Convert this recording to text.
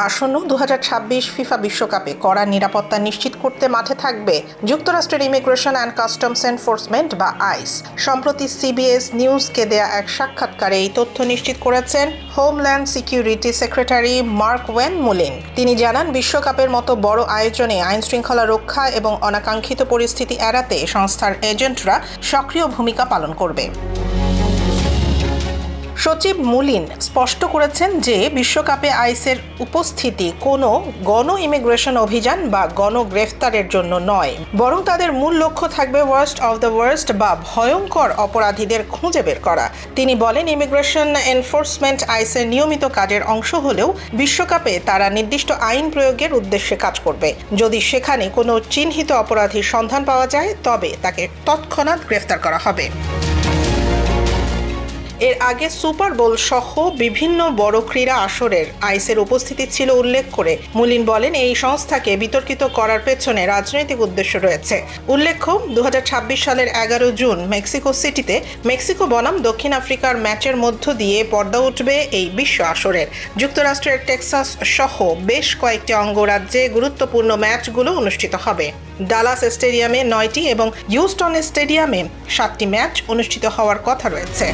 আসন্ন 2026 ফিফা বিশ্বকাপে কড়া নিরাপত্তা নিশ্চিত করতে মাঠে থাকবে যুক্তরাষ্ট্রের ইমিগ্রেশন অ্যান্ড কাস্টমস এনফোর্সমেন্ট বা আইস। সম্প্রতি সিবিএস নিউজকে দেয়া এক সাক্ষাৎকারে এই তথ্য নিশ্চিত করেছেন homeland security secretary Mark Wayne Mullin. তিনি জানান, বিশ্বকাপের মতো বড় আয়োজনে আইনশৃঙ্খলা রক্ষা এবং অনাকাঙ্ক্ষিত পরিস্থিতি এড়াতে সংস্থার এজেন্টরা সক্রিয় ভূমিকা পালন করবে। সচিব মুলিন স্পষ্ট করেছেন যে বিশ্বকাপে আইসের উপস্থিতি কোনো গণ ইমিগ্রেশন অভিযান বা গণগ্রেফতারের জন্য নয়, বরং তাদের মূল লক্ষ্য থাকবে ওয়ার্স্ট অফ দ্য ওয়ার্স্ট বা ভয়ঙ্কর অপরাধীদের খুঁজে বের করা। তিনি বলেন, ইমিগ্রেশন এনফোর্সমেন্ট আইসের নিয়মিত কাজের অংশ হলেও বিশ্বকাপে তারা নির্দিষ্ট আইন প্রয়োগের উদ্দেশ্যে কাজ করবে। যদি সেখানে কোনো চিহ্নিত অপরাধীর সন্ধান পাওয়া যায় তবে তাকে তৎক্ষণাৎ গ্রেফতার করা হবে। এর আগে সুপার বোল সহ বিভিন্ন বড় ক্রীড়া আসরের আইসের উপস্থিতি ছিল উল্লেখ করে মুলিন বলেন, এই সংস্থাকে বিতর্কিত করার পেছনে রাজনৈতিক উদ্দেশ্য রয়েছে। উল্লেখ্য, 2026 সালের 11 জুন মেক্সিকো সিটিতে মেক্সিকো বনাম দক্ষিণ আফ্রিকার ম্যাচের মধ্য দিয়ে পর্দা উঠবে এই বিশ্ব আসরের। যুক্তরাষ্ট্রের টেক্সাস সহ বেশ কয়েকটি অঙ্গরাজ্যে গুরুত্বপূর্ণ ম্যাচগুলো অনুষ্ঠিত হবে। ডালাস স্টেডিয়ামে 9টি এবং হিউস্টন স্টেডিয়ামে 7টি ম্যাচ অনুষ্ঠিত হওয়ার কথা রয়েছে।